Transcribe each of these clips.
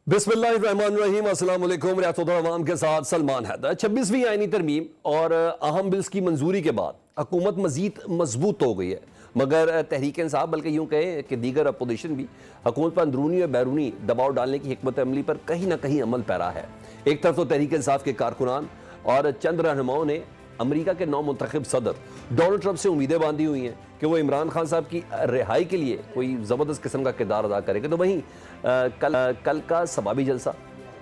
बिस्मिल्लाहिर्रहमानिर्रहीम, अस्सलाम वालेकुम। रियासत अवाम के साथ सलमान हैदर। 26वीं आईनी तरमीम और अहम बिल्स की मंजूरी के बाद हुकूमत मजीद मजबूत हो गई है, मगर तहरीक इंसाफ बल्कि यूँ कहें कि दीगर अपोजिशन भी हुकूमत पर अंदरूनी और बैरूनी दबाव डालने की हिकमत अमली पर कहीं ना कहीं अमल पैरा है। एक तरफ तो तहरीक इंसाफ के कारकुनान और चंद रहनुमाओं ने अमेरिका के नौ मुंतखब सदर डोनाल्ड ट्रंप से उम्मीदें बांधी हुई हैं कि वो इमरान खान साहब की रिहाई के लिए कोई ज़बरदस्त किस्म का किरदार अदा करेगा। तो वहीं कल का सबाबी जलसा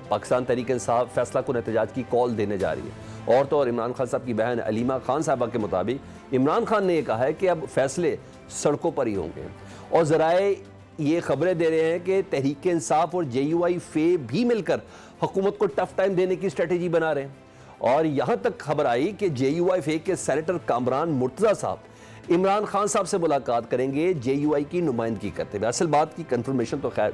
पाकिस्तान तहरीक इंसाफ फैसला कुन एहतजाज की कॉल देने जा रही है। और तो और इमरान खान साहब की बहन अलीमा खान साहबा के मुताबिक इमरान खान ने यह कहा है कि अब फैसले सड़कों पर ही होंगे, और ज़राए ये खबरें दे रहे हैं कि तहरीक इंसाफ और JUI फे भी मिलकर हुकूमत को टफ टाइम देने की स्ट्रेटेजी बना रहे हैं। और यहाँ तक खबर आई कि JUI फे के सेनेटर कामरान मुर्तज़ा साहब इमरान खान साहब से मुलाकात करेंगे JUI की नुमाइंदगी करते हुए। असल बात की कंफर्मेशन तो खैर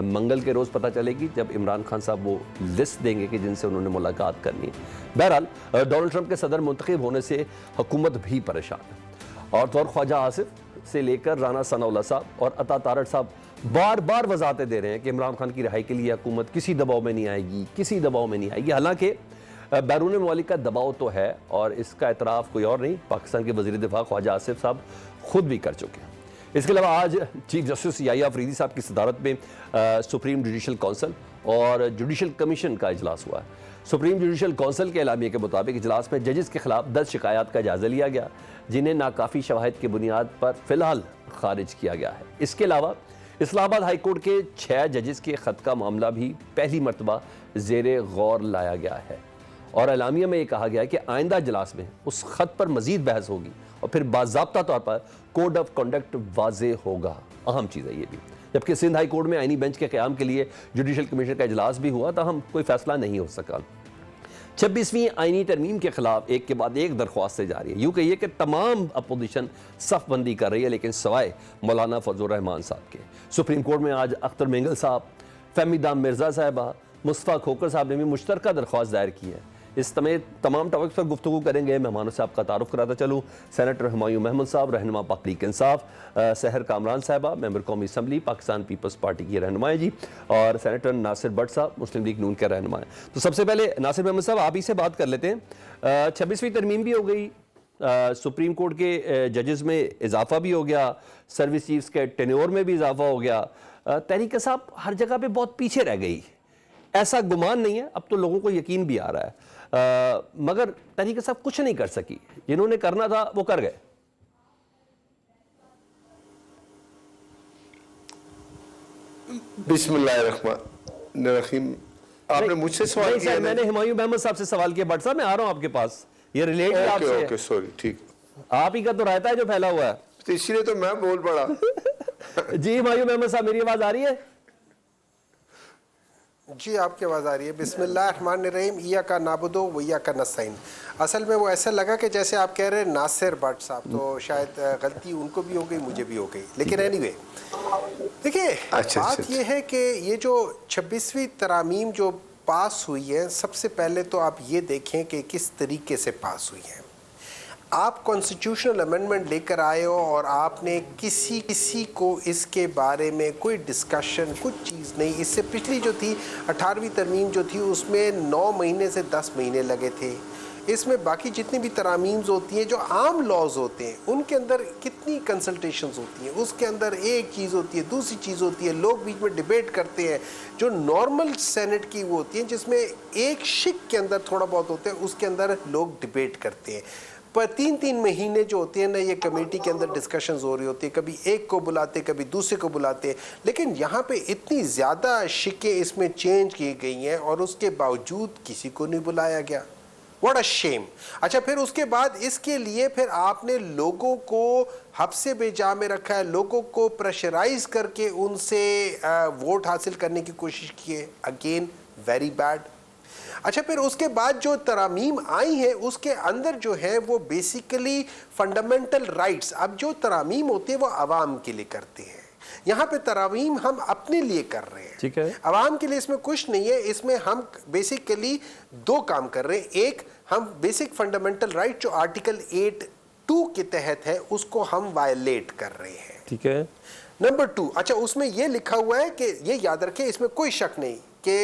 मंगल के रोज़ पता चलेगी, जब इमरान खान साहब वो लिस्ट देंगे कि जिनसे उन्होंने मुलाकात करनी है। बहरहाल डोनाल्ड ट्रंप के सदर मुंतखब होने से हुकूमत भी परेशान है, और तो और ख्वाजा आसिफ से लेकर राना सनाउल्लाह साहब और अता तारड़ साहब बार बार वजाहतें दे रहे हैं कि इमरान खान की रिहाई के लिए हुकूमत किसी दबाव में नहीं आएगी, किसी दबाव में नहीं आएगी। हालांकि बैरून ममालिक का दबाव तो है, और इसका एतराफ़ कोई और नहीं, पाकिस्तान के वज़ीर दिफा ख्वाजा आसिफ साहब खुद भी कर चुके हैं। इसके अलावा आज चीफ जस्टिस याहिया अफरीदी साहब की सदारत में सुप्रीम जुडिशल काउंसिल और जुडिशल कमीशन का इजलास हुआ है। सुप्रीम जुडिशल काउंसिल के एलामिया के मुताबिक इजलास में जजेस के खिलाफ 10 शिकायत का जायजा लिया गया, जिन्हें नाकाफ़ी शवाहिद की बुनियाद पर फ़िलहाल खारिज किया गया है। इसके अलावा इस्लामाबाद हाई कोर्ट के 6 जजेस के ख़त का मामला भी पहली मरतबा ज़ेरे गौर लाया गया है, और एलामिया में ये कहा गया है कि आइंदा इजलास में उस ख़त पर मज़ीद बहस होगी और फिर बाज़ाब्ता तौर पर कोड ऑफ कंडक्ट वाज़े होगा। अहम चीज़ है ये भी। जबकि सिंध हाई कोर्ट में आइनी बेंच के क़याम के लिए जुडिशल कमीशन का इजलास भी हुआ, ताहम कोई फैसला नहीं हो सका। 26वीं आइनी तरमीम के खिलाफ एक के बाद एक दरख्वास्तें जारी है। यूँ कहिए कि तमाम अपोजिशन सफ बंदी कर रही है, लेकिन सवाए मौलाना फजल रहमान साहब के। सुप्रीम कोर्ट में आज अख्तर मेंगल साहब, फहमीदा मिर्ज़ा साहिबा, मुस्तफ़ा खोकर साहब ने भी मुश्तरका दरख्वास्त दायर की है। इस तमाम टॉपिक्स पर गुफ्तगू करेंगे। मेहमानों से आपका तारुफ कराता चलूँ। सेनेटर हुमायूं महमूद साहब, रहनुमा तहरीक इंसाफ, सहर कामरान साहिबा, मेंबर कौमी असम्बली पाकिस्तान पीपल्स पार्टी की रहनुमा जी, और सेनेटर नासिर भट्ट साहब, मुस्लिम लीग नून के रहनुमा हैं। तो सबसे पहले नासिर महमूद साहब, आप ही से बात कर लेते हैं। 26वीं तरमीम भी हो गई, सुप्रीम कोर्ट के जजेस में इजाफा भी हो गया, सर्विस चीफ्स के टेन्योर में भी इजाफा हो गया। तहरीक इंसाफ हर जगह पे बहुत पीछे रह गई, ऐसा गुमान नहीं है, अब तो लोगों को यकीन भी आ रहा है। मगर तहरीक इंसाफ कुछ नहीं कर सकी, जिन्होंने करना था वो कर गए। बिस्मिल्लाहिर्रहमानिर्रहीम। आपने मुझसे सवाल किया? मैंने हुमायूं महमूद साहब से सवाल किया। भट्ट साहब, मैं आ रहा हूं आपके पास, ये रिलेट आपसे। ओके, सॉरी, ठीक। आप ही का तो रहता है जो फैला हुआ है, तो इसीलिए तो मैं बोल पड़ा। जी हुमायूं महमूद साहब, मेरी आवाज आ रही है? जी, आपकी आवाज़ आ रही है। बिस्मिल्लाहिर्रहमानिर्रहीम, इय्याका नाबुदु व इय्याका नस्तईन। असल में वो ऐसा लगा कि जैसे आप कह रहे हैं नासिर भट्ट साहब, तो शायद गलती उनको भी हो गई, मुझे भी हो गई। लेकिन एनीवे, देखिए बात ये है कि ये जो 26वीं तरामीम जो पास हुई है, सबसे पहले तो आप ये देखें कि किस तरीके से पास हुई है। आप कॉन्स्टिट्यूशनल अमेंडमेंट लेकर आए हो और आपने किसी को इसके बारे में कोई डिस्कशन, कुछ चीज़ नहीं। इससे पिछली जो थी 18वीं तरमीम जो थी, उसमें 9 महीने से 10 महीने लगे थे। इसमें बाकी जितनी भी तरामीम्स होती हैं, जो आम लॉज होते हैं, उनके अंदर कितनी कंसल्टेशंस होती हैं, उसके अंदर एक चीज़ होती है, दूसरी चीज़ होती है, लोग बीच में डिबेट करते हैं। जो नॉर्मल सेनेट की वो होती है, जिसमें एक शिक के अंदर थोड़ा बहुत होता है, उसके अंदर लोग डिबेट करते हैं। पर 3-3 महीने जो होते हैं ना, ये कमेटी के अंदर डिस्कशंस हो रही होती है, कभी एक को बुलाते, कभी दूसरे को बुलाते। लेकिन यहाँ पे इतनी ज़्यादा शिकें इसमें चेंज की गई हैं, और उसके बावजूद किसी को नहीं बुलाया गया। What a shame. अच्छा, फिर उसके बाद इसके लिए फिर आपने लोगों को हब्से बेजा में रखा है, लोगों को प्रेशराइज करके उनसे वोट हासिल करने की कोशिश की है। Again very bad. अच्छा, फिर उसके बाद जो तरामीम आई है, उसके अंदर जो है वो बेसिकली फंडामेंटल राइट्स, अब जो तरामीम होती है वो आवाम के लिए करते हैं। यहाँ पे तरामीम हम अपने लिए कर रहे हैं, ठीक है, आवाम के लिए इसमें कुछ नहीं है। इसमें हम बेसिकली 2 काम कर रहे हैं। एक, हम बेसिक फंडामेंटल राइट जो आर्टिकल 8(2) के तहत है, उसको हम वायलेट कर रहे हैं, ठीक है। नंबर 2, अच्छा उसमें ये लिखा हुआ है कि ये याद रखें, इसमें कोई शक नहीं कि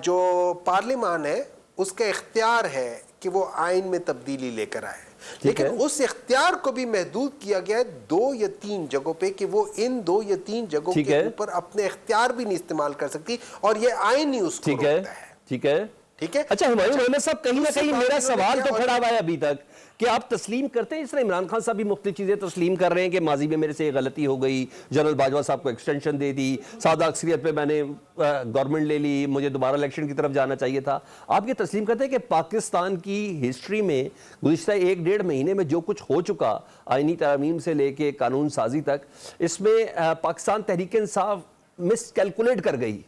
जो पार्लियामान है उसका इख्तियार है कि वो आइन में तब्दीली लेकर आए, लेकिन उस इख्तियार को भी महदूद किया गया है 2 या 3 जगहों पे कि वो इन 2 या 3 जगहों के ऊपर अपने इख्तियार भी नहीं इस्तेमाल कर सकती, और ये आइन ही उसको रोकता है। ठीक है, ठीक है। अच्छा हुमायूं अहमद साहब, कहीं ना कहीं मेरा सवाल तो खड़ा हुआ है अभी तक कि आप तस्लीम करते हैं, इस तरह इमरान खान साहब भी मुख्तलिफ चीजें तस्लीम कर रहे हैं कि माजी में मेरे से ये गलती हो गई, जनरल बाजवा साहब को एक्सटेंशन दे दी, सादा अक्सरियत पे मैंने गवर्नमेंट ले ली, मुझे दोबारा इलेक्शन की तरफ जाना चाहिए था। आप ये तस्लीम करते हैं कि पाकिस्तान की हिस्ट्री में गुज़िश्ता 1-1.5 महीने में जो कुछ हो चुका, आईनी तरमीम से लेके कानून साजी तक, इसमें पाकिस्तान तहरीक इंसाफ मिस कैलकुलेट कर गई,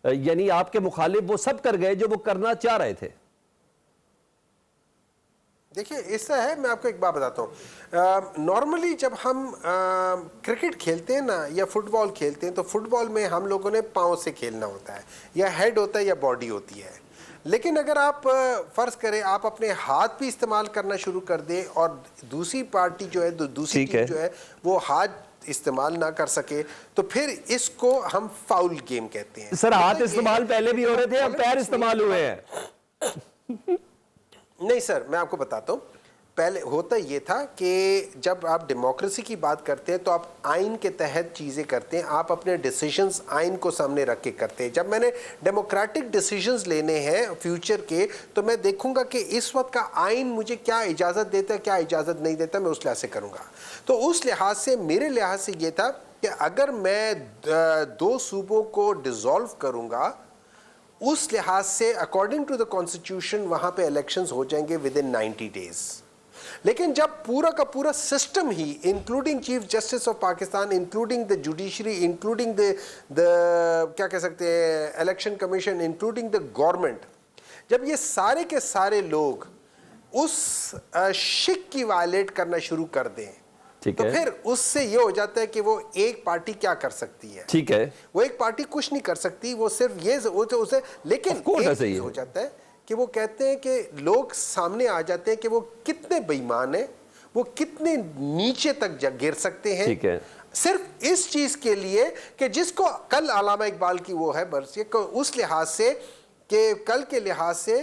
यानी आपके मुखालिफ वो सब कर गए जो वो करना चाह रहे थे? देखिए ऐसा है, मैं आपको एक बात बताता हूँ। नॉर्मली जब हम क्रिकेट खेलते हैं ना या फुटबॉल खेलते हैं, तो फुटबॉल में हम लोगों ने पाँव से खेलना होता है, या हेड होता है या बॉडी होती है। लेकिन अगर आप फ़र्ज़ करें आप अपने हाथ भी इस्तेमाल करना शुरू कर दें और दूसरी पार्टी जो है, दूसरी टीम जो है वो हाथ इस्तेमाल ना कर सके, तो फिर इसको हम फाउल गेम कहते हैं। सर हाथ इस्तेमाल पहले भी हो रहे थे, अब पैर इस्तेमाल हुए हैं। नहीं सर, मैं आपको बताता हूँ, पहले होता ये था कि जब आप डेमोक्रेसी की बात करते हैं तो आप आइन के तहत चीज़ें करते हैं, आप अपने डिसीजंस आइन को सामने रख के करते हैं। जब मैंने डेमोक्रेटिक डिसीजंस लेने हैं फ्यूचर के, तो मैं देखूंगा कि इस वक्त का आइन मुझे क्या इजाज़त देता है, क्या इजाज़त नहीं देता, मैं उस लिहाज से करूँगा। तो उस लिहाज से मेरे लिहाज से ये था कि अगर मैं 2 सूबों को डिज़ोल्व करूँगा, उस लिहाज से अकॉर्डिंग टू द कॉन्स्टिट्यूशन वहाँ पे इलेक्शंस हो जाएंगे विद इन 90 डेज। लेकिन जब पूरा का पूरा system he, including chief justice of Pakistan, including the judiciary, including the क्या कह सकते हैं election commission, including the government, जब ये सारे के सारे लोग उस शिक की वायलेट करना शुरू कर दें, तो फिर उससे ये हो जाता है कि वो एक पार्टी क्या कर सकती है। ठीक है, वो एक पार्टी कुछ नहीं कर सकती, वो सिर्फ ये उसे, लेकिन एक चीज हो जाता है कि वो कहते हैं कि लोग सामने आ जाते हैं कि वो कितने बेईमान हैं, वो कितने नीचे तक गिर सकते हैं। ठीक है, सिर्फ इस चीज के लिए कि जिसको कल अल्लामा इकबाल की वो है बरसी, उस लिहाज से कि कल के लिहाज से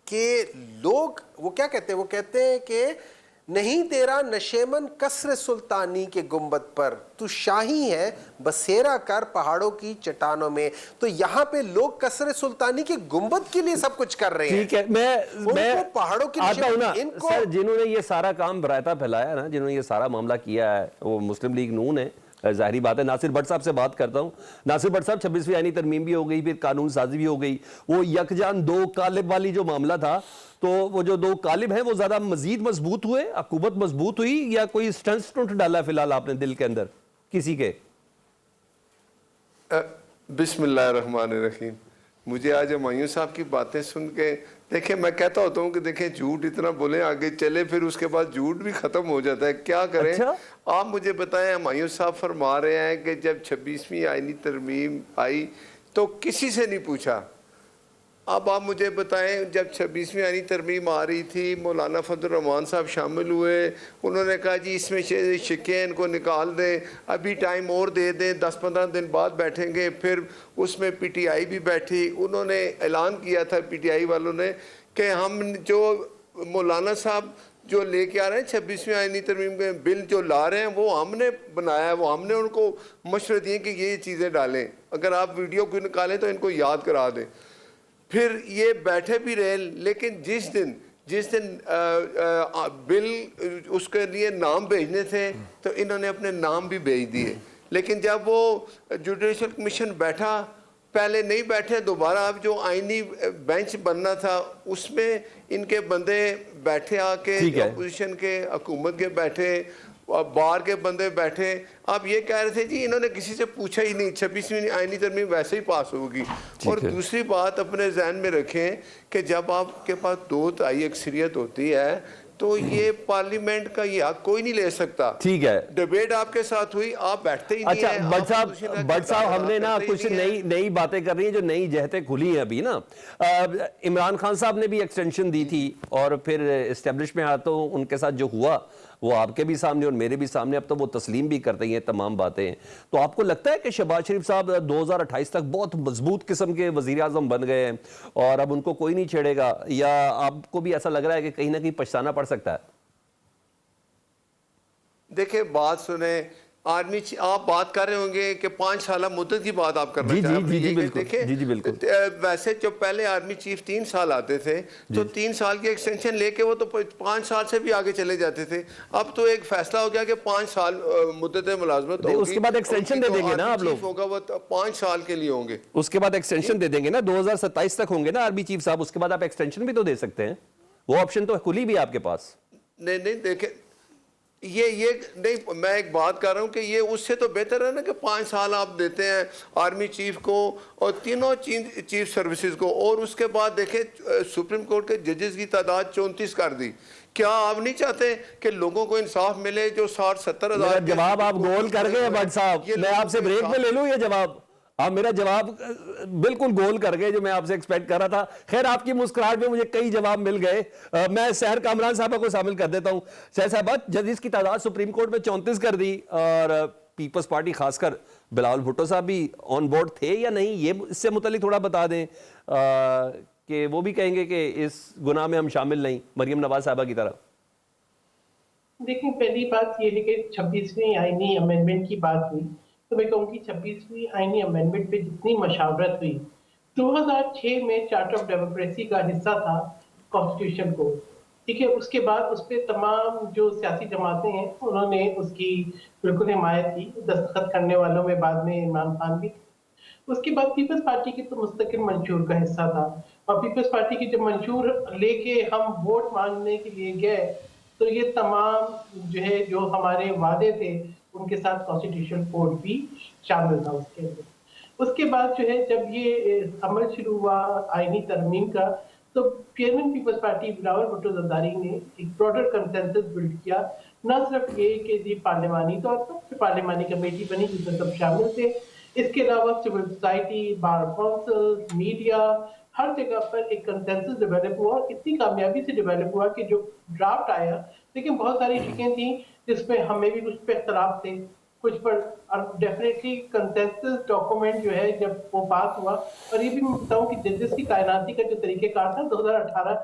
कि लोग वो क्या कहते हैं, वो कहते हैं कि नहीं तेरा नशेमन कसर सुल्तानी के गुंबद पर, तू शाही है बसेरा कर पहाड़ों की चट्टानों में। तो यहाँ पे लोग कसर सुल्तानी के गुंबद के लिए सब कुछ कर रहे हैं। ठीक है, मैं पहाड़ों की आता हूं ना सर, जिन्होंने ये सारा काम बरायता फैलाया ना, जिन्होंने ये सारा मामला किया है, वो मुस्लिम लीग नून है, जाहिर बात है। नासिर भट्ट साहब से बात करता हूँ। नासिर भट्ट साहब, 26वीं आईनी तरमीम भी हो गई, फिर कानून साजी भी हो गई, वो यकजान 2 कालिब वाली जो मामला था, तो वो जो 2 कालिब हैं वो ज्यादा मजीद मजबूत हुए, हुकूमत मजबूत हुई, या कोई स्टंट डाला फिलहाल आपने दिल के अंदर किसी के? बिस्मिल्लाहिर्रहमानिर्रहीम। मुझे आज हुमायूं साहब की बातें सुन के, देखिए मैं कहता होता हूँ कि देखें झूठ इतना बोले आगे चले, फिर उसके बाद झूठ भी खत्म हो जाता है, क्या करें। अच्छा? आप मुझे बताएं, हुमायूं साहब फरमा रहे हैं कि जब 26वीं आईनी तरमीम आई तो किसी से नहीं पूछा। अब आप मुझे बताएं, जब 26वीं आईनी तरमीम आ रही थी, मौलाना फजल रहमान साहब शामिल हुए, उन्होंने कहा जी इसमें शिक्के इनको निकाल दें, अभी टाइम और दे दें, 10-15 दिन बाद बैठेंगे। फिर उसमें पीटीआई भी बैठी, उन्होंने ऐलान किया था पीटीआई वालों ने कि हम जो मौलाना साहब जो लेके आ रहे हैं 26वीं आईनी तरमीम के बिल जो ला रहे हैं, वो हमने बनाया है, वो हमने उनको मशवरे दिए कि ये चीज़ें डालें, अगर आप वीडियो को निकालें तो इनको याद करा दें। फिर ये बैठे भी रहे, लेकिन जिस दिन बिल उसके लिए नाम भेजने थे तो इन्होंने अपने नाम भी भेज दिए। लेकिन जब वो जुडिशल कमीशन बैठा, पहले नहीं बैठे, दोबारा अब जो आईनी बेंच बनना था उसमें इनके बंदे बैठे, आके अपोजिशन के, हुकूमत के बैठे, बार के बंदे बैठे। आप ये कह रहे थे जी इन्होंने किसी से पूछा ही नहीं, 26वीं आईनी तरमीम वैसे ही पास होगी। और दूसरी बात अपने जहन में रखें कि जब आपके पास 2 तिहाई अक्सरियत होती है तो ये पार्लियामेंट का ये हक कोई नहीं ले सकता। ठीक है, डिबेट आपके साथ हुई, आप बैठते ही नहीं अच्छा हैं, भट्ट आप अपोजिशन का साहब किरदार हमने अदा ना करते ही कुछ नहीं हैं। नई बातें कर रही हैं जो नई जहतें खुली हैं अभी ना। इमरान खान साहब ने भी एक्सटेंशन दी थी और फिर एस्टेब्लिशमेंट आया तो उनके साथ जो हुआ वो आपके भी सामने और मेरे भी सामने, अब तो वो तस्लीम भी करते हैं तमाम बातें। तो आपको लगता है कि शहबाज शरीफ साहब 2028 तक बहुत मजबूत किस्म के वजीर आज़म बन गए हैं और अब उनको कोई नहीं छेड़ेगा, या आपको भी ऐसा लग रहा है कि कहीं ना कहीं पछताना पड़ सकता है? देखिए बात सुने, आर्मी आप बात कर रहे होंगे कि 5 साल मुद्दत की बात आप करना जी, चाह जी, रहे हैं। जी, ये बिल्कुल। देखिए, जी, जी, बिल्कुल। वैसे जो पहले आर्मी चीफ 3 साल आते थे तो 3 साल की एक्सटेंशन लेके वो तो 5 साल से भी आगे चले जाते थे। अब तो एक फैसला हो गया कि 5 साल मुद्दत मुलाजमत होगी, उसके बाद एक्सटेंशन दे देंगे ना आप लोग, होगा वो 5 साल के लिए होंगे। उसके बाद एक्सटेंशन दे देंगे ना, 2027 तक होंगे ना आर्मी चीफ साहब, उसके बाद आप एक्सटेंशन भी तो दे सकते हैं, वो ऑप्शन तो खुली भी है आपके पास। नहीं देखे, ये नहीं, मैं एक बात कर रहा हूँ कि ये उससे तो बेहतर है ना कि 5 साल आप देते हैं आर्मी चीफ को और तीनों चीफ सर्विसेज को, और उसके बाद देखें सुप्रीम कोर्ट के जजेस की तादाद 34 कर दी। क्या आप नहीं चाहते कि लोगों को इंसाफ मिले जो 60-70 मेरा हज़ार जवाब आप गोल कर गए भट्ट साहब, मैं आपसे ब्रेक में ले लूं ये जवाब? आप मेरा जवाब बिल्कुल गोल कर गए जो मैं आपसे एक्सपेक्ट कर रहा था। खैर आपकी मुस्कुराहट में मुझे कई जवाब मिल गए। मैं सहर कामरान साहब को शामिल कर देता हूं। सहर साहब, जजेस की तादाद सुप्रीम कोर्ट में 34 कर दी और पीपल्स पार्टी खासकर बिलावल भुट्टो साहब भी ऑन बोर्ड थे या नहीं, ये इससे मुतालिक थोड़ा बता दें कि वो भी कहेंगे कि इस गुनाह में हम शामिल नहीं, मरियम नवाज साहबा की तरह। देखिए पहली बात ये है कि 26वीं आईनी अमेंडमेंट की बात हुई तो मैं कहूँगी 26वीं आईनी अमेंडमेंट पे जितनी मशावरत हुई, 2006 में चार्टर ऑफ डेमोक्रेसी का हिस्सा था कॉन्स्टिट्यूशन को, ठीक है। उसके बाद उस पर तमाम जो सियासी जमातें हैं उन्होंने उसकी बिल्कुल हिमायत की, दस्तखत करने वालों में बाद में इमरान खान भी। उसके बाद पीपल्स पार्टी की तो मुस्तकिल मंशूर का हिस्सा था और पीपल्स पार्टी की जब मंशूर लेके हम वोट मांगने के लिए गए तो ये तमाम जो है जो हमारे वादे थे उनके साथ कॉन्स्टिट्यूशन कोड भी शामिल था उसके अंदर। उसके बाद जो है जब ये अमल शुरू हुआ आईनी तरमीम का तो चेयरमैन पीपल्स पार्टी बिलावल भुट्टो जरदारी ने एक ब्रॉडर कंसेंसस बिल्ड किया, न सिर्फ ये कि जी पार्लियामानी तौर पर पार्लियामानी कमेटी बनी जिसमें सब शामिल थे, इसके अलावा civil society, bar council, media, हर जगह पर एक कंसेंसस डेवलप हुआ और इतनी कामयाबी से डेवलप हुआ कि जो ड्राफ्ट आया, लेकिन बहुत सारी शिकें थी जिसमें हमें भी कुछ पे इख्तलाफ थे, कुछ पर डेफिनेटली कंसेंसस डॉक्यूमेंट जो है जब वो पास हुआ। और ये भी मैं बताऊं कि जजेस की कायनाती का जो तरीक़ेकार था 2018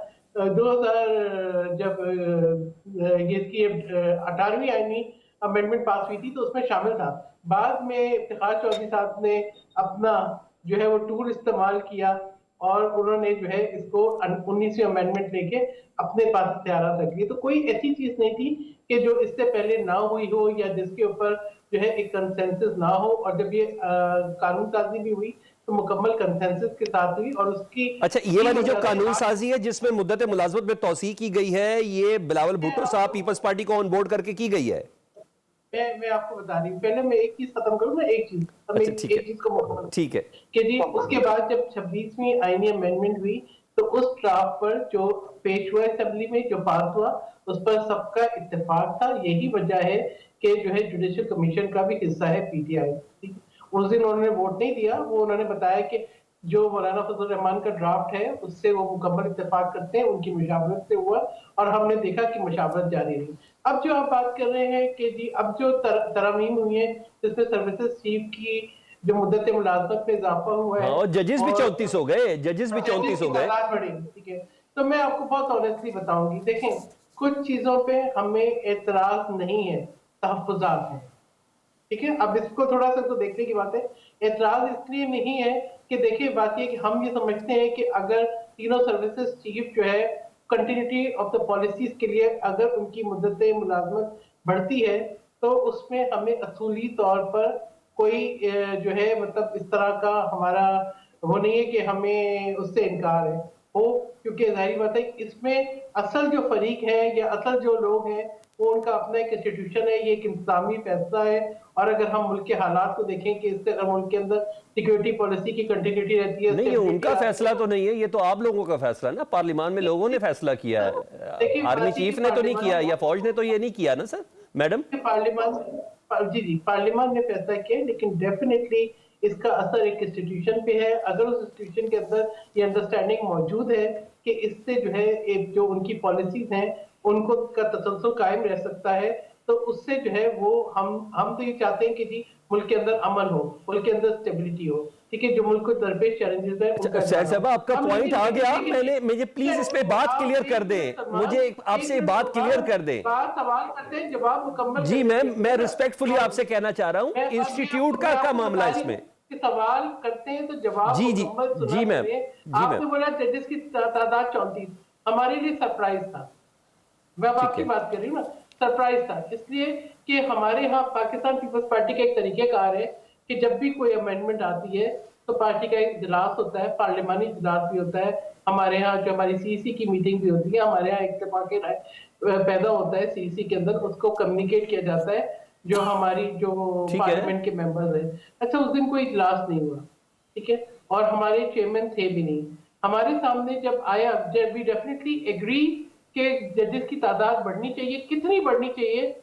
जब ये इसकी 18वीं आईनी अमेंडमेंट पास हुई थी तो उसमें शामिल था। बाद में इफ्तिखार चौधरी साहब ने अपना जो है वो टूल इस्तेमाल किया और उन्होंने जो है इसको 19वीं अमेंडमेंट लेके अपने पास इख्तियारात रख लिए। तो कोई ऐसी चीज नहीं थी कि जो इससे पहले ना हुई हो या जिसके ऊपर जो है एक कंसेंसस ना हो, और जब ये कानून साजी भी हुई तो मुकम्मल कंसेंसस के साथ हुई और उसकी। अच्छा, ये वाली जो कानून साजी है जिसमें मुद्दत मुलाजमत में तौसीह की गई है, ये बिलावल भुट्टो साहब पीपल्स पार्टी को ऑन बोर्ड करके की गई है? मैं आपको बता रही हूँ, पहले मैं एक चीज खत्म करूँ ना, एक चीज एक चीज को मुकम्मल ठीक है कि जी उसके बाद जब 26वीं आईनी अमेंडमेंट हुई तो उस ड्राफ्ट पर जो पेश हुआ असेंबली में जो पास हुआ उस पर सबका इत्तेफाक था। यही वजह है कि जो है जुडिशियल कमीशन का भी हिस्सा है पीटीआई। उस दिन उन्होंने वोट नहीं दिया, वो उन्होंने बताया कि जो मौलाना फजल रहमान का ड्राफ्ट है उससे वो मुकम्मल इत्तेफाक करते हैं, उनकी मुशावरत से हुआ और हमने देखा कि मुशावरत जारी रही। अब जो आप बात कर रहे हैं कि जी अब जो तरमीम हुई है जिसमें सर्विसेज चीफ की जो मुद्दत मुलाजमत में इजाफा हुआ है और जजेस भी 34 हो गए, जजेस भी 34 हो गए। ठीक है, तो मैं आपको बहुत ऑनेस्टली बताऊंगी, देखें कुछ चीजों पे हमें एतराज नहीं है, तहफ्फुजात है, ठीक है। अब इसको थोड़ा सा तो देखने की बात है, एतराज इसलिए नहीं है कि देखिए बात ये कि हम ये समझते हैं कि अगर तीनों सर्विसेज चीफ जो है कंटिन्यूटी ऑफ द पॉलिसीज के लिए अगर उनकी मुद्दत मुलाजमत बढ़ती है तो उसमें हमें असूली तौर पर कोई जो है मतलब इस तरह का हमारा वो नहीं है कि हमें उससे इनकार है। हो, क्योंकि जाहिर बात है इसमें असल जो फरीक है या असल जो लोग हैं वो उनका अपना एक इंस्टीट्यूशन है, ये एक इंतजामी फैसला है। और अगर हम मुल्क के हालात को देखें कि इससे अगर मुल्क के अंदर सिक्योरिटी पॉलिसी की कंटिन्यूटी रहती है, नहीं, ये उनका फैसला तो नहीं है, ये तो आप लोगों का फैसला है ना, पार्लियामान में लोगों ने फैसला किया है, आर्मी चीफ ने तो नहीं किया या फौज ने तो ये नहीं किया ना सर, मैडम। पार्लियामान ने फैसला किया, लेकिन डेफिनेटली इसका असर एक इंस्टीट्यूशन पे है। अगर उस इंस्टीट्यूशन के अंदर ये अंडरस्टैंडिंग मौजूद है कि इससे जो है एक जो उनकी पॉलिसीज हैं उनको का तसलसल कायम रह सकता है, तो उससे जो है वो हम तो ये चाहते हैं कि जी मुल्क के अंदर अमन हो, मुल्क के अंदर स्टेबिलिटी हो, ठीक है, जो मुल्क को दरपेश चैलेंजेस है। सर साहब आपका पॉइंट आ गया, मुझे प्लीज इस पे बात क्लियर कर दें, मुझे आपसे बात क्लियर कर दें। सवाल करते हैं, जवाब मुकम्मल। जी मैम, मैं रिस्पेक्टफुली आपसे कहना चाह रहा हूँ, इंस्टीट्यूट का क्या मामला है इसमें? सवाल करते हैं तो जवाब जी जी जी मैम, जी आपने मैम। बोला जजेस की तादाद 34, हमारे लिए सरप्राइज था। मैं अब आपकी बात कर रही हूँ ना, सरप्राइज था इसलिए कि हमारे यहाँ पाकिस्तान पीपल्स पार्टी का एक तरीकेकार है कि जब भी कोई अमेंडमेंट आती है तो पार्टी का एक इजलास होता है, पार्लियामानी इजलास भी होता है, हमारे यहाँ जो हमारी सीईसी की मीटिंग भी होती है, हमारे यहाँ इत्तेफाक राय पैदा होता है सीईसी के अंदर, उसको कम्युनिकेट किया जाता है जो हमारी जो पार्लियामेंट के मेंबर्स हैं। अच्छा, उस दिन कोई इजलास नहीं हुआ, ठीक है, और हमारे चेयरमैन थे भी नहीं। हमारे सामने जब आया, जब वी डेफिनेटली एग्री कि जजेस की तादाद बढ़नी चाहिए, कितनी बढ़नी चाहिए,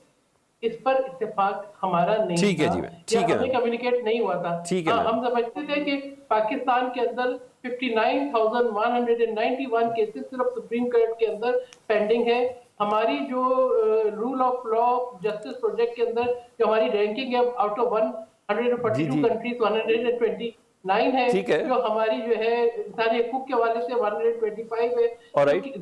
इस पर इत्तेफाक हमारा नहीं, ठीक है जी, ठीक है, कम्युनिकेट नहीं हुआ था। ठीक है, हम समझते थे कि पाकिस्तान के अंदर 59,191 केसेस सिर्फ सुप्रीम कोर्ट के अंदर पेंडिंग है। हमारी जो rule of law justice project के अंदर जो हमारी रैंकिंग है आउट ऑफ 142 कंट्रीज 129 है, जो हमारी जो है इंसानी हकूक के हवाले से 125 है।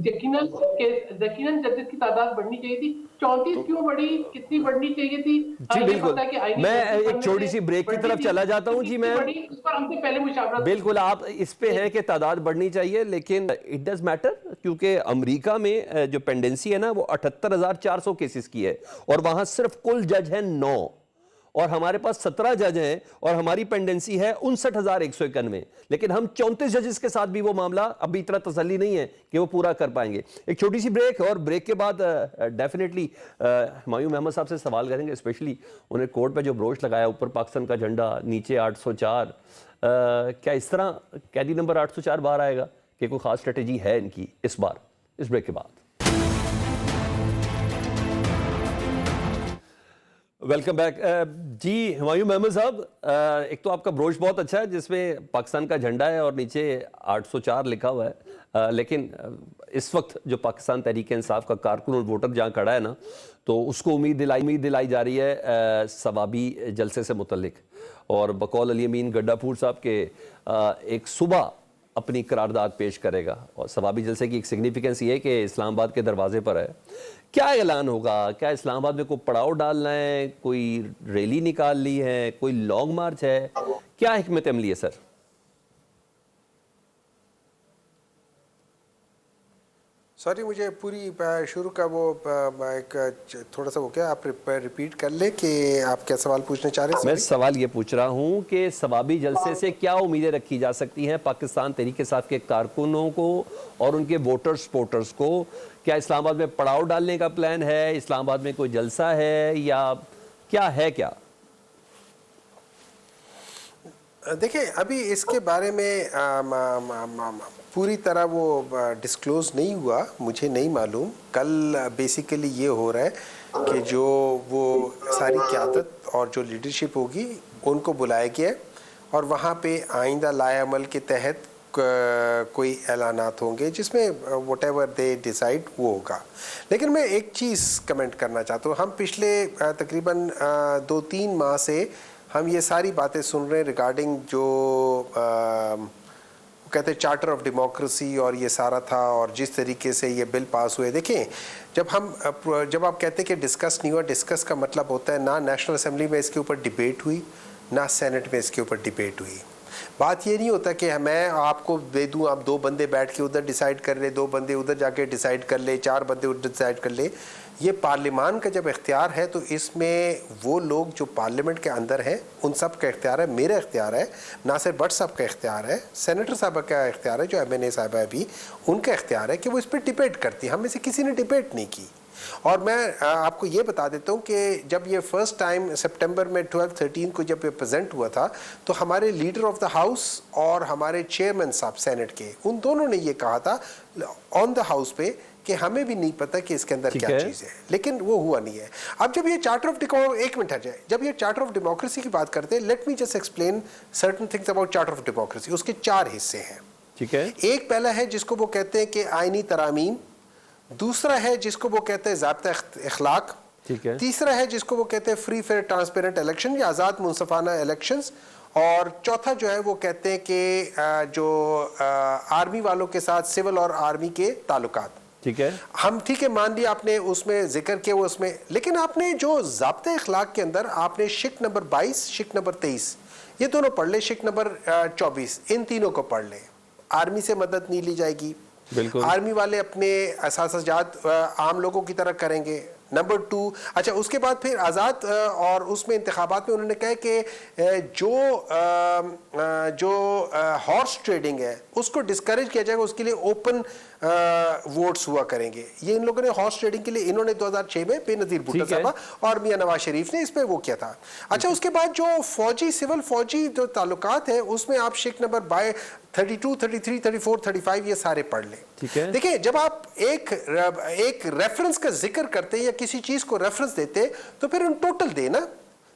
यकीनन जजेस की तादाद बढ़नी चाहिए थी। 34 क्यों बढ़ी, कितनी बढ़नी चाहिए थी? जी बिल्कुल, मैं एक छोटी सी ब्रेक की तरफ चला जाता हूं। जी मैं उस पर हमसे पहले मुशावरत, बिल्कुल आप इस पे है कि तादाद बढ़नी चाहिए, लेकिन इट डज मैटर क्योंकि अमेरिका में जो पेंडेंसी है ना वो 78,400 केसेस की है और वहां सिर्फ कुल जज है 9 और हमारे पास 17 जज हैं और हमारी पेंडेंसी है 59,191, लेकिन हम 34 जजेस के साथ भी वो मामला अभी इतना तसल्ली नहीं है कि वो पूरा कर पाएंगे। एक छोटी सी ब्रेक, और ब्रेक के बाद डेफिनेटली हुमायूं अहमद साहब से सवाल करेंगे, स्पेशली उन्हें कोर्ट पे जो ब्रोच लगाया, ऊपर पाकिस्तान का झंडा, नीचे 804, क्या इस तरह कैदी नंबर 804 बाहर आएगा कि कोई खास स्ट्रेटेजी है इनकी इस बार? इस ब्रेक के बाद वेलकम बैक। जी हुमायूं अहमद साहब, एक तो आपका ब्रोच बहुत अच्छा है जिसमें पाकिस्तान का झंडा है और नीचे 804 लिखा हुआ है, लेकिन इस वक्त जो पाकिस्तान तहरीक इंसाफ का कारकुन और वोटर जहाँ खड़ा है ना, तो उसको उम्मीद दिलाई जा रही है सवाबी जलसे से मुतल्लिक, और बकौल अली अमीन गड्डापुर साहब के एक सुबह अपनी करारदाद पेश करेगा। और सवाबी जलसे की एक सिग्निफिकेंस ये है कि इस्लामाबाद के दरवाजे पर है। क्या ऐलान होगा? क्या इस्लामाबाद में कोई पड़ाव डालना है, कोई रैली निकाल ली है, कोई लॉन्ग मार्च है, क्या हिकमत अमली है सर? सॉरी, मुझे पूरी शुरू का वो एक थोड़ा सा वो क्या आप रिपीट कर ले कि आप क्या सवाल पूछना चाह रहे हैं? मैं सवाल ये पूछ रहा हूँ कि सवाबी जलसे से क्या उम्मीदें रखी जा सकती हैं पाकिस्तान तहरीक इंसाफ के कारकुनों को और उनके वोटर्स सपोर्टर्स को? क्या इस्लामाबाद में पड़ाव डालने का प्लान है, इस्लामाबाद में कोई जलसा है, या क्या है? क्या देखिए, अभी इसके बारे में पूरी तरह वो डिस्क्लोज नहीं हुआ, मुझे नहीं मालूम। कल बेसिकली ये हो रहा है कि जो वो सारी क़यादत और जो लीडरशिप होगी उनको बुलाया गया है और वहाँ पे आइंदा लाए अमल के तहत कोई ऐलानात होंगे जिसमें वट एवर दे डिसाइड वो होगा। लेकिन मैं एक चीज़ कमेंट करना चाहता हूँ। हम पिछले तकरीबन 2-3 माह से हम ये सारी बातें सुन रहे हैं रिगार्डिंग जो कहते हैं चार्टर ऑफ डेमोक्रेसी और ये सारा था, और जिस तरीके से ये बिल पास हुए। देखें, जब आप कहते हैं कि डिस्कस नहीं हुआ, डिस्कस का मतलब होता है ना नेशनल असेंबली में इसके ऊपर डिबेट हुई, ना सेनेट में इसके ऊपर डिबेट हुई। बात ये नहीं होता कि मैं आपको दे दूं, आप 2 बंदे बैठ के उधर डिसाइड कर ले, 2 बंदे उधर जाके डिसाइड कर ले, 4 बंदे उधर डिसाइड कर ले। ये पार्लियामान का जब इख्तियार है तो इसमें वो लोग जो पार्लियामेंट के अंदर हैं उन सब का इख्तियार है, मेरा इख्तियार है, नासिर भट्ट साहब का इख्तियार है, सेनेटर साहब का इख्तियार है, जो MNA साहब है अभी, उनका इख्तियार है कि वो इस पर डिबेट करती है। हम में से किसी ने डिबेट नहीं की। और मैं आपको ये बता देता हूँ कि जब ये फर्स्ट टाइम सितंबर में 12-13 को जब ये प्रेजेंट हुआ था तो हमारे लीडर ऑफ द हाउस और हमारे चेयरमैन साहब सेनेट के, उन दोनों ने ये कहा था ऑन द हाउस पे कि हमें भी नहीं पता कि इसके अंदर क्या चीज़ है, लेकिन वो हुआ नहीं है। अब जब ये चार्टर ऑफ एक मिनट हट जाए, जब ये चार्टर ऑफ डेमोक्रेसी की बात करते हैं, let me just explain certain things about charter of democracy. उसके 4 हिस्से हैं, ठीक है। एक पहला है जिसको वो कहते हैं कि आईनी तरामीम, दूसरा है जिसको वो कहते हैं ज़ाब्ता इखलाक, ठीक है। तीसरा है जिसको वो कहते हैं फ्री फेयर ट्रांसपेरेंट इलेक्शन या आज़ाद मुनसफाना इलेक्शंस, और चौथा जो है वो कहते हैं कि जो आर्मी वालों के साथ सिविल और आर्मी के ताल्लुकात। ठीक है, हम ठीक है मान लिया आपने उसमें जिक्र किया वो उसमें, लेकिन आपने जो ज़ाब्ता इखलाक के अंदर आपने शिक नंबर 22, शिक नंबर 23 ये दोनों पढ़ ले, शिक नंबर 24 इन तीनों को पढ़ ले। आर्मी से मदद नहीं ली जाएगी, बिल्कुल। आर्मी वाले अपने असासाजात आम लोगों की तरह करेंगे। नंबर 2, अच्छा उसके बाद फिर आज़ाद और उसमें इंतखाबात में उन्होंने कहा कि जो हॉर्स ट्रेडिंग है उसको डिस्करेज किया जाएगा, उसके लिए ओपन वोट्स हुआ करेंगे। ये इन लोगों ने हॉर्स ट्रेडिंग के लिए इन्होंने 2006 में बेनज़ीर भुट्टो साहब और मियां नवाज शरीफ ने इस पे वो किया था। अच्छा उसके बाद जो फौजी सिविल फौजी जो ताल्लुकात है उसमें आप शिक नंबर 32, 33, 34, 35 ये सारे पढ़ लें। ठीक है। देखिए जब आप एक रेफरेंस का जिक्र करते हैं या किसी चीज को रेफरेंस देते तो फिर उन टोटल देना,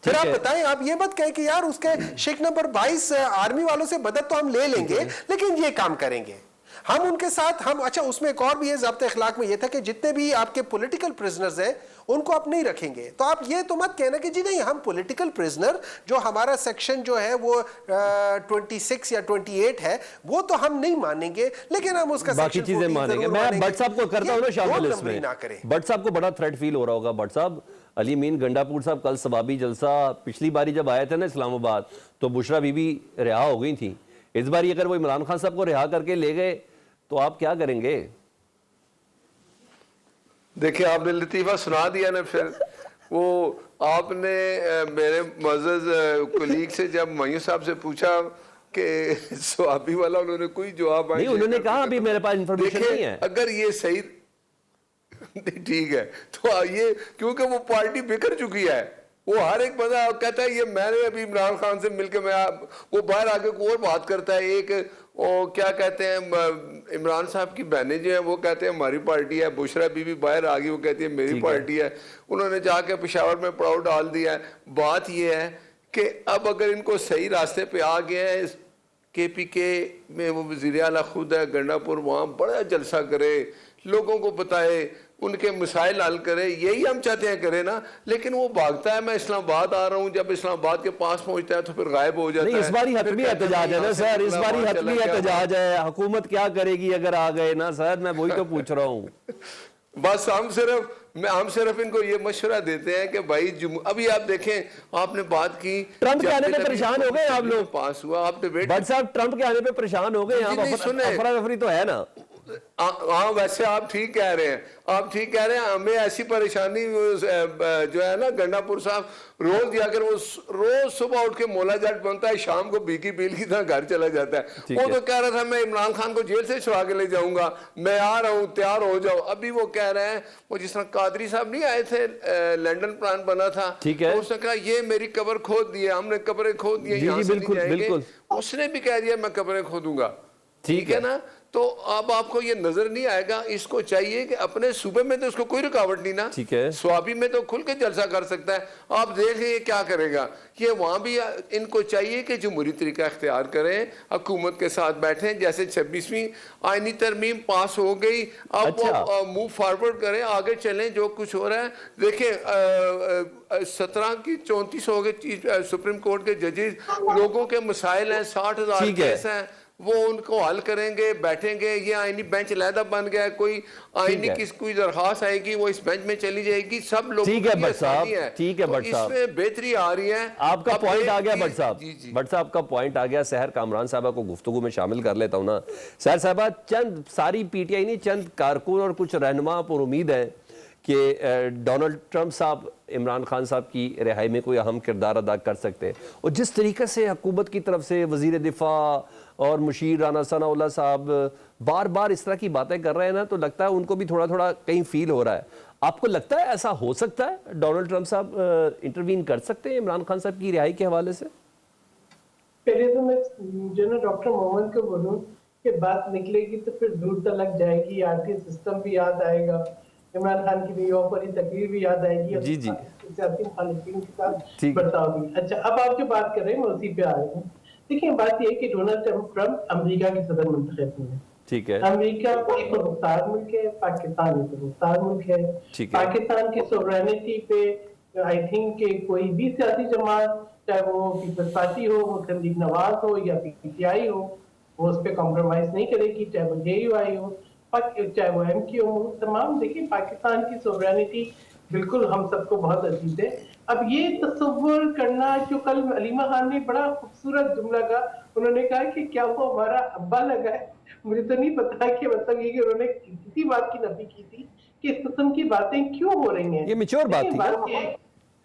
फिर आप बताएं। आप ये मत कहें कि यार उसके शिक नंबर 22 आर्मी वालों से मदद तो हम ले लेंगे लेकिन ये काम करेंगे हम उनके साथ हम। अच्छा उसमें एक और भी है ज़ाब्ता इखलाक में ये था कि जितने भी आपके पॉलिटिकल प्रिजनर्स हैं उनको आप नहीं रखेंगे। तो आप ये तो मत कहना कि जी नहीं हम पॉलिटिकल प्रिजनर जो हमारा सेक्शन जो है वो 26 या 28 है वो तो हम नहीं मानेंगे, लेकिन हम उसका बाकी चीजें मानेंगे। मैं भट्ट साहब को करता हूँ ना शामिल इसमें। भट्ट साहब को बड़ा थ्रेट फील हो रहा होगा। भट्ट साहब, अली मीन गंडापुर साहब कल सबाबी जलसा पिछली बारी जब आए थे ना इस्लामाबाद तो बुशरा बीबी रिहा हो गई थी। इस बार अगर वो इमरान खान साहब को रिहा करके ले गए तो आप क्या करेंगे? देखिए आपने लतीफ़ा सुना दिया ना। फिर वो आपने मेरे मुअज़्ज़ज़ कुलीग से जब मयूं साहब से पूछा कि स्वाबी वाला, उन्होंने कोई जवाब नहीं, उन्होंने कहा अभी मेरे पास इंफॉर्मेशन नहीं है। अगर ये सही ठीक है तो ये क्योंकि वो पार्टी बिखर चुकी है, वो हर एक बंदा कहता है ये मैंने अभी इमरान खान से मिलकर वो बाहर आके कोई और बात करता है। एक वो क्या कहते हैं इमरान साहब की बहनें जो हैं वो कहते हैं हमारी पार्टी है, बुशरा बीबी बाहर आ गई वो कहती है मेरी पार्टी है। उन्होंने जाके पेशावर में पड़ाव डाल दिया है। बात ये है कि अब अगर इनको सही रास्ते पे आ गए हैं, KPK में वो वज़ीर आला खुद है गंडापुर, वहाँ बड़ा जलसा करे, लोगों को बताए, उनके मसाइल हल करे, यही हम चाहते हैं करे ना। लेकिन वो भागता है मैं इस्लामाबाद आ रहा हूँ, जब इस्लामाबाद के पास पहुँचता है तो फिर गायब हो जाता है। इस बारी हतमी एहतजाज है ना सर, इस बारी हतमी एहतजाज है। हुकूमत क्या करेगी अगर आ गए ना सर, मैं वही तो पूछ रहा हूँ। बस हम सिर्फ इनको ये मशवरा देते हैं कि भाई अभी आप देखें आपने बात की ट्रंप के आने पे परेशान हो गए आप लोग, पास हुआ आप डिबेट। भट्ट साहब ट्रंप के आने पे परेशान हो गए, अफरा तफरी तो है ना। हाँ वैसे आप ठीक कह रहे हैं, आप ठीक कह रहे हैं। हमें ऐसी परेशानी जो है ना गंडापुर साहब रोज दिया कर, वो रोज सुबह उठ के मोला जट बनता है, शाम को बीकी पील की तरह घर चला जाता है। वो तो कह रहा था मैं इमरान खान को जेल से छुड़ा के ले जाऊंगा, मैं आ रहा हूँ तैयार हो जाओ। अभी वो कह रहे हैं वो जिस तरह कादरी साहब नहीं आए थे, लंदन प्लान बना था, तो उसने कहा ये मेरी कब्र खोद दी है, हमने कब्रें खोद दी है, यहाँ से नहीं जाएंगे। उसने भी कह दिया मैं कब्रें खोदूंगा, ठीक है ना। तो अब आपको ये नजर नहीं आएगा। इसको चाहिए कि अपने सूबे में तो उसको कोई रुकावट नहीं ना, ठीक है, स्वाबी में तो खुल के जलसा कर सकता है। आप देखें ये क्या करेगा। ये वहां भी इनको चाहिए कि जमहूरी तरीका इख्तियार करें, हुकूमत के साथ बैठें। जैसे 26वीं आईनी तरमीम पास हो गई, अब वो मूव फॉरवर्ड करें, आगे चलें। जो कुछ हो रहा है देखें, 17 की 34 हो गए सुप्रीम कोर्ट के जजेस, लोगों के मसाइल हैं, 60,000 केस हैं, وہ ان کو حل کریں گے, بیٹھیں گے. یہ آئینی بینچ علیحدہ بن گیا ہے, کوئی آئینی کوئی درخواست آئے گی وہ اس بینچ میں چلی جائے گی, سب لوگوں ٹھیک ہے کی بٹ صاحب, آسانی ہے. ٹھیک ہے تو بٹ اس صاحب, میں بہتری آ رہی ہے. آپ کا پوائنٹ آ گیا بٹ صاحب, بٹ صاحب کا پوائنٹ آ گیا. سحر کامران صاحبہ کو گفتگو میں شامل کر لیتا ہوں نا. سحر صاحبہ, چند ساری پی ٹی آئی نہیں, چند کارکن اور کچھ رہنما پر امید ہیں کہ ڈونلڈ ٹرمپ صاحب عمران خان صاحب کی رہائی میں کوئی اہم کردار ادا کر سکتے ہیں. اور جس طریقے سے حکومت کی طرف سے وزیر دفاع اور مشیر رانا ثناء اللہ صاحب بار بار اس طرح کی باتیں کر رہے ہیں نا, تو لگتا ہے ان کو بھی تھوڑا تھوڑا کہیں فیل ہو رہا ہے. آپ کو لگتا ہے ایسا ہو سکتا ہے, ڈونلڈ ٹرمپ صاحب انٹروین کر سکتے ہیں عمران خان صاحب کی رہائی کے حوالے سے؟ پہلے تو میں جنرل ڈاکٹر محمد کو بولوں کہ بات نکلے گی تو پھر دور تک جائے گی, آرٹی سسٹم بھی یاد آئے گا, عمران خان کی نیو یارک والی تقریر بھی یاد آئے گی, جی جی سیاسی مخالفین کے ساتھ برتاؤ بھی. اچھا, اب آپ جو بات کر رہے ہیں میں اسی پہ آ رہی ہوں. دیکھیں بات یہ ہے کہ ڈونلڈ ٹرمپ امریکہ کے صدر منتخب ہوئے ہیں. ٹھیک ہے, امریکہ ایک مختار ملک ہے, پاکستان ایک مختار ملک ہے. پاکستان کی سوورینٹی پہ آئی تھنک کہ کوئی بھی سیاسی جماعت, چاہے وہ پیپلز پارٹی ہو, مسلم لیگ نواز ہو یا پی ٹی آئی ہو, وہ اس پہ کمپرومائز نہیں کرے گی, چاہے وہ جے یو آئی ہو, چاہے وہ ایم کیو ہو. تمام دیکھیں پاکستان کی سوورینٹی بالکل ہم سب کو بہت عزیز ہے. اب یہ تصور کرنا, جو کل علیمہ خان نے بڑا خوبصورت جملہ کہا, انہوں نے کہا کہ کیا وہ ہمارا ابا لگا ہے. مجھے تو نہیں پتا کہ مطلب یہ کہ انہوں نے کسی بات کی نفی کی تھی کہ اس قسم کی باتیں کیوں ہو رہی ہیں. یہ میچور بات تھی.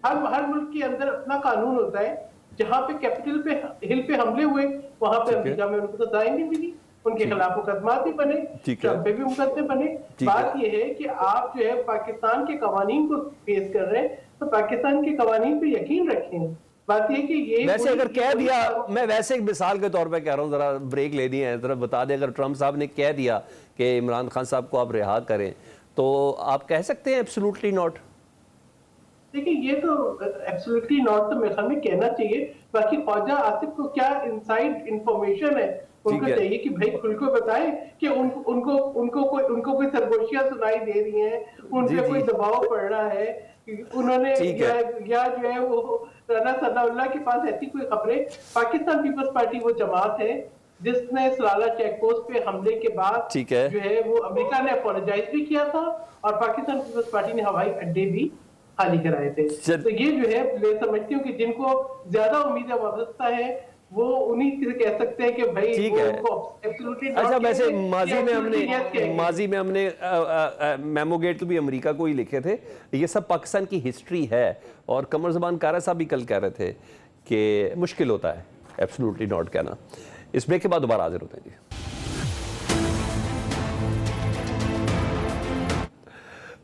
ہر ملک کے اندر اپنا قانون ہوتا ہے. جہاں پہ کیپٹل پہ ہل پہ حملے ہوئے وہاں پہ امریکہ میں ان کو سزائیں نہیں ملی, ان کے خلاف مقدمات بھی بنے, ٹرمپ پہ بھی مقدمے بنے. بات یہ ہے کہ آپ جو ہے پاکستان کے قوانین کو پیش کر رہے ہیں تو پاکستان کے قوانین پہ یقین رکھیں. بات یہ کہ یہ ویسے اگر کہہ دیا, میں ویسے ایک مثال کے طور پہ کہہ رہا ہوں, ذرا بریک لے دی ہے, ذرا بتا دیں, اگر ٹرمپ صاحب نے کہہ دیا کہ عمران خان صاحب کو آپ رہا کریں, تو آپ کہہ سکتے ہیں ایبسولوٹلی ناٹ؟ دیکھیں یہ تو ایبسولوٹلی ناٹ تو میرے خیال میں کہنا چاہیے. باقی خواجہ آصف کو کیا انسائیڈ انفارمیشن ہے, ان کو چاہیے کہ بھائی کھل کو بتائیں کہ ان کو کوئی سرگوشیاں سنائی دے رہی ہیں, ان پہ کوئی دباؤ پڑ رہا ہے, انہوں نے یا جو ہے وہ رانا ثناء اللہ کے پاس ایسی کوئی خبریں. پاکستان پیپلز پارٹی وہ جماعت ہے جس نے سلالہ چیک پوسٹ پہ حملے کے بعد جو ہے وہ امریکہ نے اپولوجائز بھی کیا تھا, اور پاکستان پیپلز پارٹی نے ہوائی اڈے بھی خالی کرائے تھے. تو یہ جو ہے میں سمجھتی ہوں کہ جن کو زیادہ امیدیں وابستہ ہیں وہ انہی سے کہہ سکتے ہیں کہ بھائی ٹھیک ہے. اچھا, ویسے ماضی میں ہم نے میمو گیٹ بھی امریکہ کو ہی لکھے تھے. یہ سب پاکستان کی ہسٹری ہے, اور قمر زمان کارا صاحب بھی کل کہہ رہے تھے کہ مشکل ہوتا ہے ایبسولوٹلی ناٹ کہنا. اس بریک کے بعد دوبارہ حاضر ہوتے ہیں. جی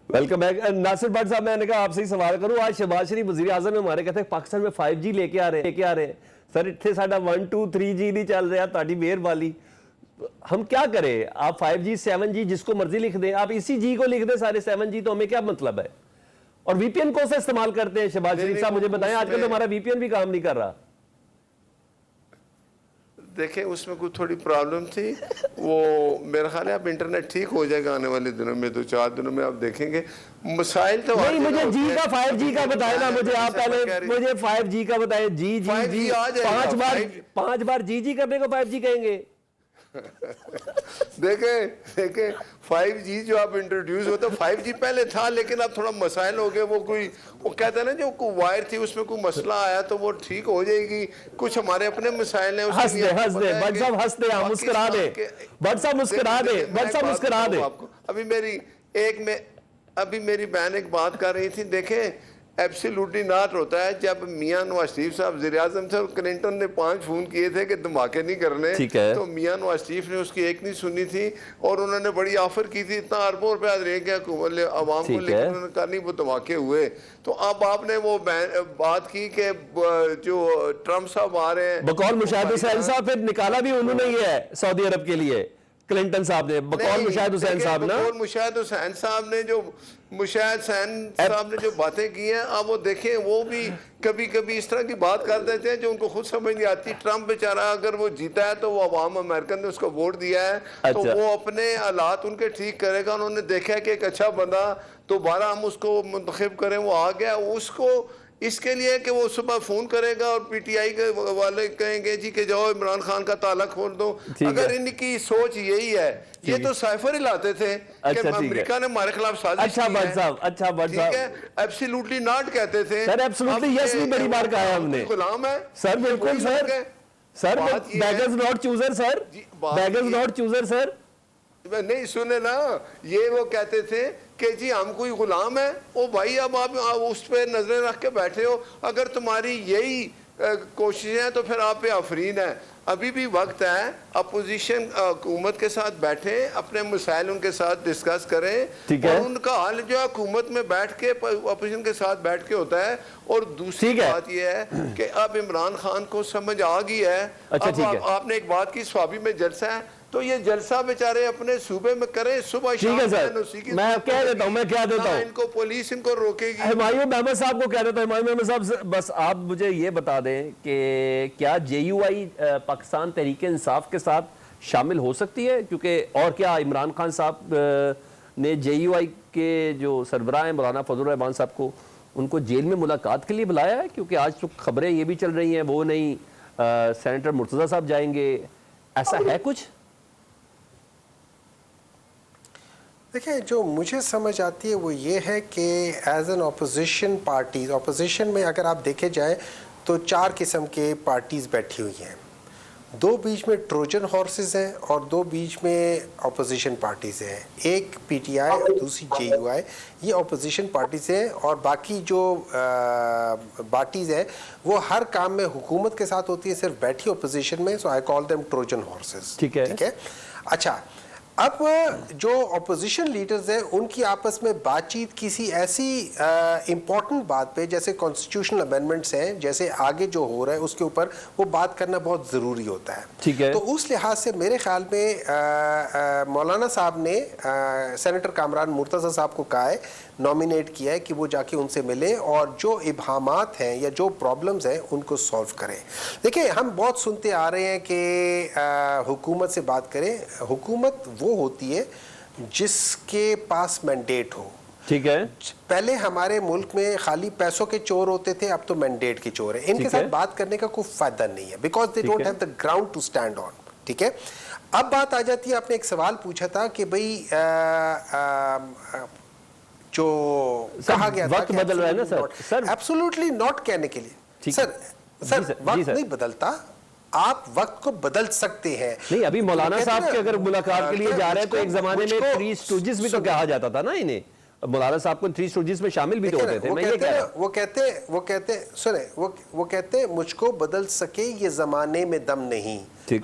ویلکم بیک. ناصر بٹ صاحب, میں نے کہا آپ سے ہی سوال کروں. آج شہباز شریف وزیر اعظم میں ہمارے کہتے ہیں پاکستان میں 5G لے کے آ رہے ہیں. سر اتنے ساڈا 1 2 3G نہیں چل رہا, تاڑی مہر والی. ہم کیا کریں؟ آپ 5G 7G جس کو مرضی لکھ دیں, آپ اسی جی کو لکھ دیں سارے 7G, تو ہمیں کیا مطلب ہے؟ اور وی پی این کو سے استعمال کرتے ہیں شہباز شریف صاحب, مجھے بتائیں آج کل تو ہمارا وی پی این بھی کام نہیں کر رہا. دیکھیں اس میں کوئی تھوڑی پرابلم تھی, وہ میرا خیال ہے اب انٹرنیٹ ٹھیک ہو جائے گا آنے والے دنوں میں, 2-4 دنوں میں آپ دیکھیں گے. مسائل تو نہیں, مجھے جی کا 5G کا بتائیں نا, مجھے آپ پہلے مجھے 5G کا بتائیں. جی 5 بار جی کرنے کو 5G کہیں گے. دیکھیں 5G جو آپ انٹروڈیوس ہوتا, 5G پہلے تھا لیکن اب تھوڑا مسائل ہو گئے. وہ کہتا ہے نا جو کوئی وائر تھی اس میں کوئی مسئلہ آیا تو وہ ٹھیک ہو جائے گی. کچھ ہمارے اپنے مسائل ہیں. ہنس دے بٹ صاحب, ہنس دے, مسکرا دے بٹ صاحب, مسکرا دے. ابھی میری بہن ایک بات کر رہی تھی, دیکھیں ایبسولوٹلی ناٹ ہوتا ہے. جب میاں نواز شریف صاحب وزیر اعظم تھے اور کلنٹن نے 5 فون کیے تھے کہ دھماکے نہیں کرنے, تو میاں نواز شریف نے اس کی ایک نہیں سنی تھی, اور انہوں نے بڑی آفر کی تھی, اتنا اربوں روپیہ دے گیا عوام کو, لیکن انہوں نے کہا نہیں وہ دھماکے ہوئے. تو اب آپ نے وہ بات کی کہ جو ٹرمپ صاحب آ رہے ہیں, بقول مشاہد حسین صاحب, پھر نکالا بھی انہوں نے ہی ہے سعودی عرب کے لیے, کلنٹن صاحب نے, بقول مشاہد حسین صاحب نا, بقول مشاہد حسین صاحب نے جو باتیں کی ہیں, اب وہ دیکھیں وہ بھی کبھی کبھی اس طرح کی بات کر دیتے ہیں جو ان کو خود سمجھ نہیں آتی. ٹرمپ بیچارہ اگر وہ جیتا ہے تو وہ عوام امریکن نے اس کو ووٹ دیا ہے, تو وہ اپنے حالات ان کے ٹھیک کرے گا. انہوں نے دیکھا کہ ایک اچھا بندہ دوبارہ ہم اس کو منتخب کریں, وہ آ گیا, اس کو اس کے لیے کہ وہ صبح فون کرے گا اور پی ٹی آئی کے والے کہیں گے جی کہ جاؤ عمران خان کا تالا کھول دو. اگر ان کی سوچ یہی ہے, یہ تو سائفر ہی لاتے تھے کہ امریکہ نے ہمارے خلاف سازش کی ہے, ٹھیک ہے, ایبسلیوٹلی ناٹ کہتے تھے. سر ایبسلیوٹلی یس بھی بڑی بار کہا ہے ہم نے. غلام ہے سر, بالکل sir. Sir beggars not chooser sir, beggars not chooser sir. نہیں سنے نا, یہ وہ کہتے تھے کہ جی ہم کوئی غلام ہے. او بھائی اب آپ اس پہ نظریں رکھ کے بیٹھے ہو. اگر تمہاری یہی کوششیں ہیں تو پھر آپ پہ آفرین ہے. ابھی بھی وقت ہے, اپوزیشن حکومت کے ساتھ بیٹھیں, اپنے مسائل ان کے ساتھ ڈسکس کریں, اور ان کا حل جو ہے حکومت میں بیٹھ کے اپوزیشن کے ساتھ بیٹھ کے ہوتا ہے. اور دوسری بات یہ ہے کہ اب عمران خان کو سمجھ آ گئی ہے. اب آپ نے ایک بات کی, سوابی میں جلسہ ہے, تو یہ جلسہ بیچارے اپنے صوبے میں کریں صبح شام. میں کہہ دیتا ہوں ان کو پولیس ان کو روکے گی. ہمایوں محمد صاحب کو کہہ دیتا ہوں, ہمایوں محمد صاحب بس آپ مجھے یہ بتا دیں کہ کیا جے یو آئی پاکستان تحریک انصاف کے ساتھ شامل ہو سکتی ہے؟ کیونکہ اور کیا عمران خان صاحب نے جے یو آئی کے جو سربراہ ہیں مولانا فضل الرحمان صاحب کو, ان کو جیل میں ملاقات کے لیے بلایا ہے؟ کیونکہ آج تو خبریں یہ بھی چل رہی ہیں وہ نہیں سینیٹر مرتضیٰ صاحب جائیں گے, ایسا ہے کچھ؟ دیکھیں, جو مجھے سمجھ آتی ہے وہ یہ ہے کہ as an opposition parties, opposition میں اگر آپ دیکھے جائیں تو 4 قسم کے پارٹیز بیٹھی ہوئی ہیں. 2 بیچ میں ٹروجن ہارسز ہیں اور 2 بیچ میں اپوزیشن پارٹیز ہیں. ایک پی ٹی آئی اور دوسری جے یو آئی, یہ اپوزیشن پارٹیز ہیں. اور باقی جو پارٹیز ہیں وہ ہر کام میں حکومت کے ساتھ ہوتی ہے, صرف بیٹھی اپوزیشن میں. سو آئی کال دیم ٹروجن ہارسز. ٹھیک ہے. اچھا, اب جو اپوزیشن لیڈرز ہیں ان کی آپس میں بات چیت کسی ایسی امپورٹنٹ بات پہ, جیسے کانسٹیٹیوشنل امینڈمنٹس ہیں, جیسے آگے جو ہو رہا ہے اس کے اوپر وہ بات کرنا بہت ضروری ہوتا ہے. ٹھیک ہے. تو اس لحاظ سے میرے خیال میں مولانا صاحب نے سینیٹر کامران مرتضیٰ صاحب کو کہا ہے, نامینیٹ کیا ہے کہ وہ جا کے ان سے ملیں اور جو ابہامات ہیں یا جو پرابلمز ہیں ان کو سولو کریں. دیکھیں, ہم بہت سنتے آ رہے ہیں کہ حکومت سے بات کریں. حکومت وہ ہوتی ہے جس کے پاس مینڈیٹ ہو. ٹھیک ہے. پہلے ہمارے ملک میں خالی پیسوں کے چور ہوتے تھے, اب تو مینڈیٹ کے چور ہیں. ان کے ساتھ بات کرنے کا کوئی فائدہ نہیں ہے, because they don't have the ground to stand on. ٹھیک ہے. اب بات آ جاتی ہے, آپ نے ایک سوال پوچھا تھا کہ بھئی جو کہا گیا تھا وقت بدل رہا ہے نا سر. ایبسولوٹلی ناٹ کہنے کے لیے سر وقت نہیں بدلتا, آپ وقت کو بدل سکتے ہیں. نہیں, ابھی مولانا صاحب کے اگر ملاقات کے لیے جا رہے ہیں تو ایک زمانے میں 3 اسٹوجز بھی تو کہا جاتا تھا نا انہیں. مولانا صاحب کو 3 اسٹوجز میں شامل بھی تو ہوتے تھے. وہ کہتے ہیں مجھ کو بدل سکے یہ زمانے میں دم نہیں,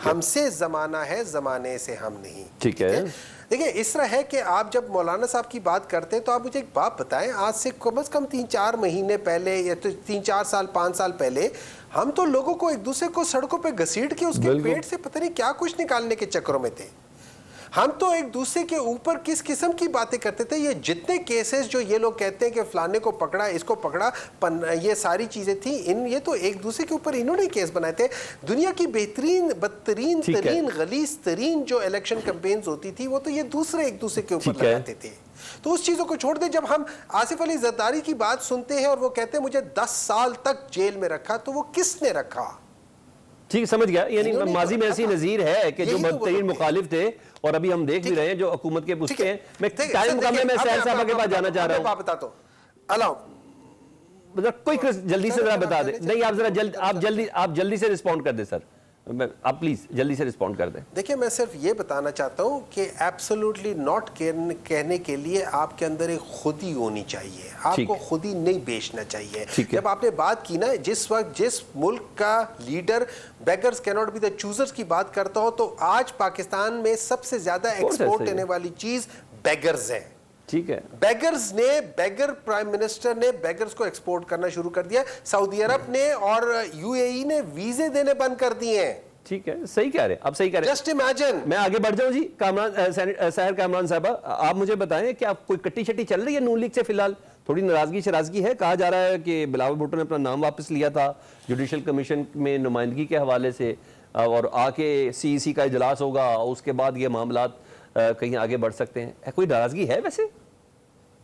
ہم سے زمانہ ہے زمانے سے ہم نہیں. ٹھیک ہے. دیکھیں, اس طرح ہے کہ آپ جب مولانا صاحب کی بات کرتے ہیں تو آپ مجھے ایک بات بتائیں, آج سے کم از کم 3-4 مہینے پہلے یا 3-4 سال 5 سال پہلے ہم تو لوگوں کو ایک دوسرے کو سڑکوں پہ گھسیٹ کے اس کے پیٹ سے پتہ نہیں کیا کچھ نکالنے کے چکروں میں تھے. ہم تو ایک دوسرے کے اوپر کس قسم کی باتیں کرتے تھے. یہ جتنے کیسز جو یہ لوگ کہتے ہیں کہ فلانے کو پکڑا, اس کو پکڑا, یہ ساری چیزیں تھیں, یہ تو ایک دوسرے کے اوپر انہوں نے کیس بنائے تھے. دنیا کی بہترین بدترین ترین غلیظ ترین جو الیکشن کمپینز ہوتی تھی وہ تو یہ دوسرے ایک دوسرے کے اوپر لگاتے تھے. تو اس چیزوں کو چھوڑ دیں. جب ہم آصف علی زرداری کی بات سنتے ہیں اور وہ کہتے ہیں مجھے 10 سال تک جیل میں رکھا, تو وہ کس نے رکھا؟ ٹھیک, سمجھ گیا. یعنی ماضی میں ایسی نظیر ہے کہ جو بدترین مخالف تھے, اور ابھی ہم دیکھ بھی رہے ہیں جو حکومت کے پشتے ہیں. میں ٹائم کم ہے, میں سہر صاحبہ کے پاس جانا چاہ رہا ہوں. آپ بتا دو الاؤ کوئی جلدی سے ذرا بتا دیں. نہیں, آپ ذرا جلدی سے رسپونڈ کر دیں سر, آپ پلیز جلدی سے رسپونڈ کر دیں. دیکھیں, میں صرف یہ بتانا چاہتا ہوں کہ ایبسولوٹلی ناٹ کہنے کے لیے آپ کے اندر ایک خودی ہونی چاہیے. آپ کو خودی نہیں بیچنا چاہیے. جب آپ نے بات کی نا, جس وقت جس ملک کا leader beggars can't be the choosers کی بات کرتا ہو, تو آج پاکستان میں سب سے زیادہ ایکسپورٹ ہونے والی چیز بیگرز ہے. ٹھیک ہے. بیگرز نے, بیگر پرائم منسٹر نے بیگرز کو ایکسپورٹ کرنا شروع کر دیا. سعودی عرب نے اور یو اے ای نے ویزے دینے بند کر دیے ہیں. ٹھیک ہے, صحیح کہہ رہے ہیں آپ, صحیح کہہ رہے ہیں. Just imagine. میں آگے بڑھ جاؤں جی. سحر کامران صاحبہ, آپ مجھے بتائیں کہ آپ کوئی کٹی شٹی چل رہی ہے نون لیگ سے فی الحال؟ تھوڑی ناراضگی شرازگی ہے. کہا جا رہا ہے کہ بلاول بھٹو نے اپنا نام واپس لیا تھا جوڈیشل کمیشن میں نمائندگی کے حوالے سے, اور آ کے سی ای سی کا اجلاس ہوگا, اس کے بعد یہ معاملات کہیں آگے بڑھ سکتے ہیں. کوئی ناراضگی ہے ویسے؟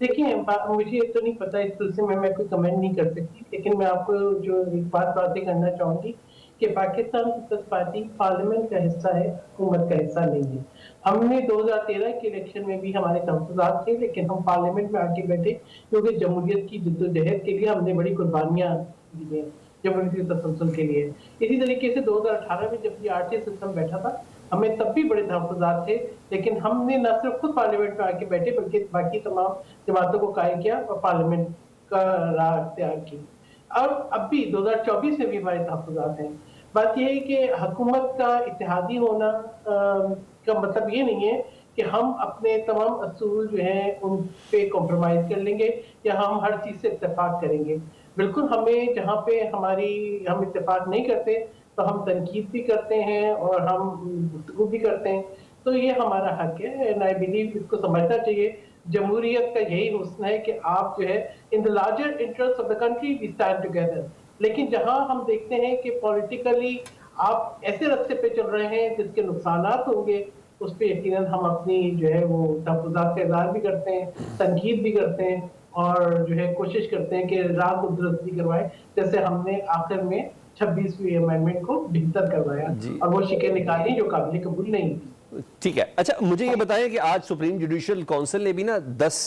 देखिए मुझे तो नहीं पता इस सिलसिले में मैं कोई कमेंट नहीं कर सकती, लेकिन मैं आपको जो एक बात वाज़ेह करना चाहूँगी कि पाकिस्तान पीपल्स पार्टी पार्लियामेंट का हिस्सा है, हुकूमत का हिस्सा नहीं है। हमने 2013 के इलेक्शन में भी हमारे तहफ़्फ़ुज़ात थे, लेकिन हम पार्लियामेंट में आके बैठे क्योंकि जमहूरियत की जद्दोजहद के लिए हमने बड़ी कुर्बानियाँ दी हैं, जमहूरियत के तसलसल के लिए। इसी तरीके से 2018 में जब ये आरटी सिस्टम बैठा था, हमें तब भी बड़े तहफ़्फ़ुज़ात थे, लेकिन हमने न सिर्फ खुद पार्लियामेंट में आके बैठे बल्कि बाकी तमाम जमातों को कायल किया और पार्लियामेंट का राह अख्तियार की। और अब भी 2024 में भी हमारे तहफ़्फ़ुज़ात हैं। बात ये है कि हुकूमत का इत्तेहादी होना का मतलब ये नहीं है कि हम अपने तमाम असूल जो हैं उन पे कॉम्प्रोमाइज़ कर लेंगे या हम हर चीज़ से इत्तेफ़ाक करेंगे। बिल्कुल हमें जहाँ पे हम इत्तेफ़ाक नहीं करते तो हम तनकीद भी करते हैं और हम गुफ्तगू भी करते हैं, तो ये हमारा हक है एंड आई बिलीव इसको समझना चाहिए। जमहूरियत का यही हुस्न है कि आप जो है in the larger interest of the country we stand together. लेकिन जहां हम देखते हैं कि पॉलिटिकली आप ऐसे रास्ते पे चल रहे हैं जिसके नुकसानात होंगे, उस पे यकीनन हम अपनी जो है वो तहफ़्फ़ुज़ात का इज़हार भी करते हैं, तनकीद भी करते हैं और जो है कोशिश करते हैं कि राह को दुरुस्त भी करवाएं, जैसे हमने आखिर में 26वीं अमेंडमेंट को बेहतर करवाया और वो शिकें निकाली जो काबिल कबूल नहीं थी। ठीक है। अच्छा, मुझे ये बताएं कि आज सुप्रीम जुडिशल काउंसिल ने भी ना 10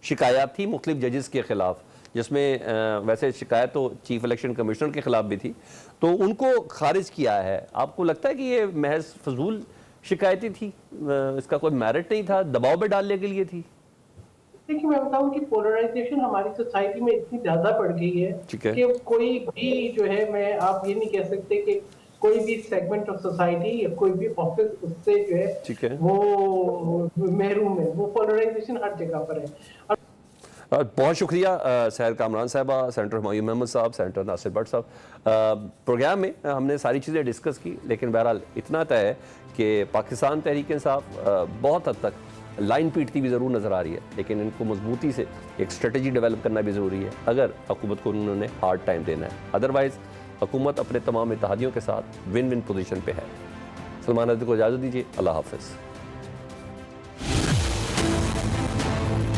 शिकायत थी मुख्तलिफ जजेस के खिलाफ, जिसमें वैसे शिकायत तो चीफ इलेक्शन कमिश्नर के खिलाफ भी थी, तो उनको खारिज किया है। आपको लगता है कि ये महज फजूल शिकायतें थी, इसका कोई मेरिट नहीं था, दबाव में डालने के लिए थी? देखिए मैं बताऊं कि पोलराइजेशन हमारी सोसाइटी में इतनी ज्यादा बढ़ गई है कि कोई भी जो है आप ये नहीं कह सकते कि कोई भी सेगमेंट ऑफ सोसाइटी या कोई भी ऑफिस उससे जो है वो महरूम है। वो पोलराइजेशन हर जगह पर है। बहुत शुक्रिया सैर कामरान साहबा, सेनेटर हुमायूं अहमद साहब, सेनेटर नासिर भट्ट साहब। प्रोग्राम में हमने सारी चीज़ें डिस्कस की, लेकिन बहरहाल इतना तय है कि पाकिस्तान तहरीक इंसाफ बहुत हद तक लाइन पीटती भी ज़रूर नज़र आ रही है, लेकिन इनको मजबूती से एक स्ट्रेटजी डेवलप करना भी ज़रूरी है अगर हुकूमत को उन्होंने हार्ड टाइम देना है। अदरवाइज़ हुकूमत अपने तमाम इत्तेहादियों के साथ विन विन पोजीशन पे है। सलमान अहमद को इजाज़त दीजिए। अल्लाह हाफ़िज़।